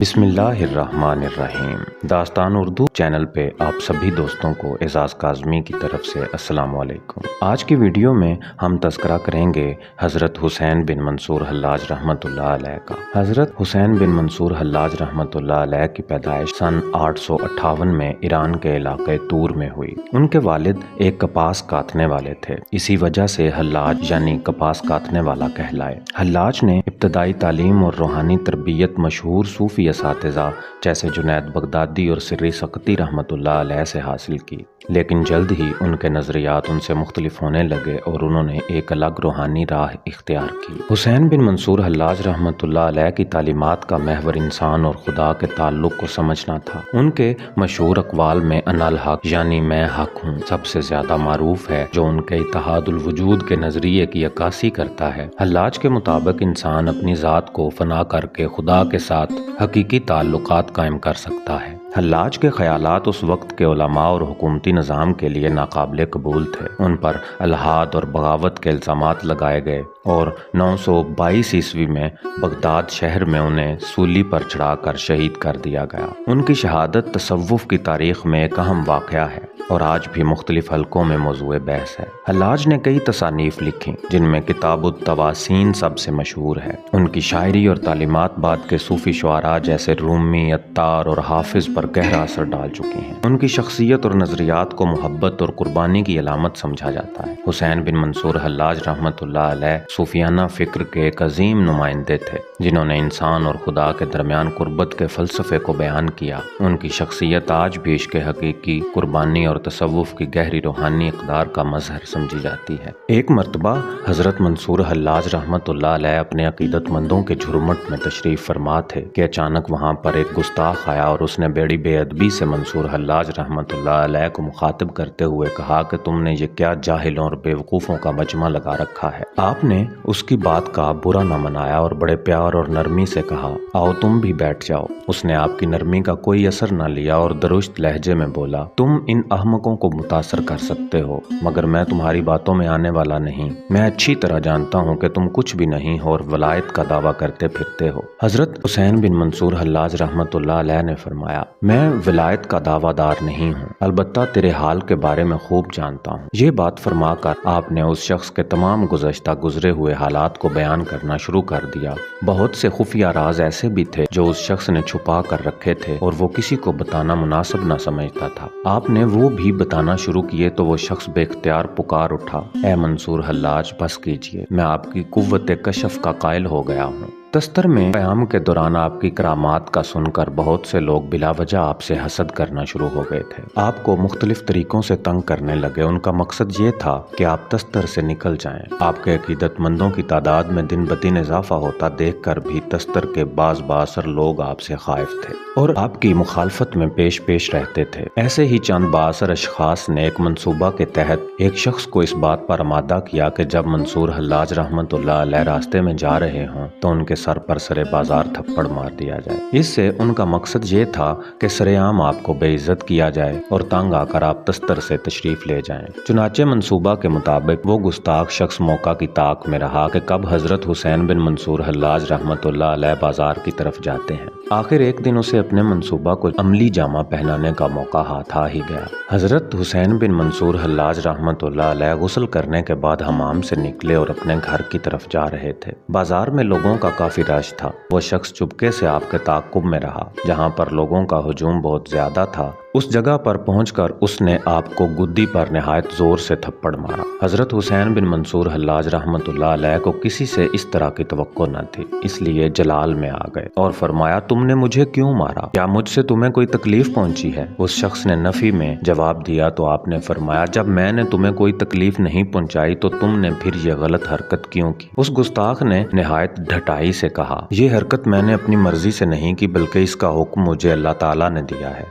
بسم اللہ الرحمن الرحیم۔ داستان اردو چینل پہ آپ سبھی دوستوں کو اعزاز کاظمی کی طرف سے السلام علیکم۔ آج کی ویڈیو میں ہم تذکرہ کریں گے حضرت حسین بن منصور حلاج رحمۃ اللہ علیہ کا۔ حضرت حسین بن منصور حلاج رحمۃ اللہ علیہ کی پیدائش سن 858 میں ایران کے علاقے تور میں ہوئی۔ ان کے والد ایک کپاس کاٹنے والے تھے، اسی وجہ سے حلاج یعنی کپاس کاٹنے والا کہلائے۔ حلاج نے ابتدائی تعلیم اور روحانی تربیت مشہور صوفی اساتذہ جیسے جنید بغدادی اور سری سقطی رحمۃ اللہ علیہ سے حاصل کی، لیکن جلد ہی ان کے نظریات ان سے مختلف ہونے لگے اور انہوں نے ایک الگ روحانی راہ اختیار کی۔ حسین بن منصور حلاج رحمۃ اللہ علیہ کی تعلیمات کا محور انسان اور خدا کے تعلق کو سمجھنا تھا۔ ان کے مشہور اقوال میں انا الحق یعنی میں حق ہوں سب سے زیادہ معروف ہے، جو ان کے اتحاد الوجود کے نظریے کی عکاسی کرتا ہے۔ حلاج کے مطابق انسان اپنی ذات کو فنا کر کے خدا کے ساتھ حقیقی تعلقات قائم کر سکتا ہے۔ حلاج کے خیالات اس وقت کے علماء اور حکومتی نظام کے لیے ناقابل قبول تھے۔ ان پر الحاد اور بغاوت کے الزامات لگائے گئے اور 922 عیسوی میں بغداد شہر میں انہیں سولی پر چڑھا کر شہید کر دیا گیا۔ ان کی شہادت تصوف کی تاریخ میں ایک اہم واقعہ ہے اور آج بھی مختلف حلقوں میں موضوع بحث ہے۔ حلاج نے کئی تصانیف لکھی، جن میں کتاب التواسین سب سے مشہور ہے۔ ان کی شاعری اور تعلیمات بعد کے صوفی شعراء جیسے رومی، عطار اور حافظ پر گہرا اثر ڈال چکی ہیں۔ ان کی شخصیت اور نظریات کو محبت اور قربانی کی علامت سمجھا جاتا ہے۔ حسین بن منصور حلاج رحمۃ اللہ علیہ صوفیانہ فکر کے ایک عظیم نمائندے تھے، جنہوں نے انسان اور خدا کے درمیان قربت کے فلسفے کو بیان کیا۔ ان کی شخصیت آج بھی عشق حقیقی، قربانی اور تصوف کی گہری روحانی اقدار کا مظہر سمجھی جاتی ہے۔ ایک مرتبہ حضرت منصور حلاج رحمۃ اللہ علیہ اپنے عقیدت مندوں کے جھرمٹ میں تشریف فرما تھے کہ اچانک وہاں پر ایک گستاخ آیا اور اس نے بڑی بے ادبی سے منصور حلاج رحمۃ اللہ علیہ کو مخاطب کرتے ہوئے کہا کہ تم نے یہ کیا جاہلوں اور بیوقوفوں کا مجمع لگا رکھا ہے۔ آپ نے اس کی بات کا برا نہ منایا اور بڑے پیار اور نرمی سے کہا، آؤ تم بھی بیٹھ جاؤ۔ اس نے آپ کی نرمی کا کوئی اثر نہ لیا اور درست لہجے میں بولا، تم ان احمقوں کو متاثر کر سکتے ہو، مگر میں تمہاری باتوں میں آنے والا نہیں۔ میں اچھی طرح جانتا ہوں کہ تم کچھ بھی نہیں ہو اور ولایت کا دعویٰ کرتے پھرتے ہو۔ حضرت حسین بن منصور حلاج رحمۃ اللہ علیہ نے فرمایا، میں ولایت کا دعویٰ دار نہیں ہوں، البتہ تیرے حال کے بارے میں خوب جانتا ہوں۔ یہ بات فرما کر آپ نے اس شخص کے تمام گزشتہ گزرے ہوئے حالات کو بیان کرنا شروع کر دیا۔ بہت سے خفیہ راز ایسے بھی تھے جو اس شخص نے چھپا کر رکھے تھے اور وہ کسی کو بتانا مناسب نہ سمجھتا تھا۔ آپ نے وہ بھی بتانا شروع کیے تو وہ شخص بے اختیار پکار اٹھا، اے منصور حلاج بس کیجیے، میں آپ کی قوت کشف کا قائل ہو گیا ہوں۔ تستر میں قیام کے دوران آپ کی کرامات کا سن کر بہت سے لوگ بلا وجہ آپ سے حسد کرنا شروع ہو گئے تھے، آپ کو مختلف طریقوں سے تنگ کرنے لگے۔ ان کا مقصد یہ تھا کہ آپ تستر سے نکل جائیں۔ آپ کے عقیدت مندوں کی تعداد میں دن بدن اضافہ ہوتا دیکھ کر بھی تستر کے بعض بااثر لوگ آپ سے خائف تھے اور آپ کی مخالفت میں پیش رہتے تھے۔ ایسے ہی چند بااثر اشخاص نے ایک منصوبہ کے تحت ایک شخص کو اس بات پر آمادہ کیا کہ جب منصور حلاج رحمۃ اللہ علیہ راستے میں جا رہے ہوں تو ان کے سر پر سرے بازار تھپڑ مار دیا جائے۔ اس سے ان کا مقصد یہ تھا کہ سرے عام آپ کو بے عزت کیا جائے اور تنگ آ کر آپ تستر سے تشریف لے جائیں۔ چنانچہ منصوبہ کے مطابق وہ گستاخ شخص موقع کی تاک میں رہا کہ کب حضرت حسین بن منصور حلاج رحمۃ اللہ علیہ بازار کی طرف جاتے ہیں۔ آخر ایک دن اسے اپنے منصوبہ کو عملی جامہ پہنانے کا موقع ہاتھ آ ہی گیا۔ حضرت حسین بن منصور حلاج رحمۃ اللہ علیہ غسل کرنے کے بعد حمام سے نکلے اور اپنے گھر کی طرف جا رہے تھے۔ بازار میں لوگوں کا کافی رش تھا۔ وہ شخص چپکے سے آپ کے تعاقب میں رہا۔ جہاں پر لوگوں کا ہجوم بہت زیادہ تھا، اس جگہ پر پہنچ کر اس نے آپ کو گدی پر نہایت زور سے تھپڑ مارا۔ حضرت حسین بن منصور حلاج رحمۃ اللہ علیہ کو کسی سے اس طرح کی توقع نہ تھی، اس لیے جلال میں آ گئے اور فرمایا، تم نے مجھے کیوں مارا؟ کیا مجھ سے تمہیں کوئی تکلیف پہنچی ہے؟ اس شخص نے نفی میں جواب دیا تو آپ نے فرمایا، جب میں نے تمہیں کوئی تکلیف نہیں پہنچائی تو تم نے پھر یہ غلط حرکت کیوں کی؟ اس گستاخ نے نہایت ڈھٹائی سے کہا، یہ حرکت میں نے اپنی مرضی سے نہیں کی بلکہ اس کا حکم مجھے اللہ تعالیٰ نے دیا ہے۔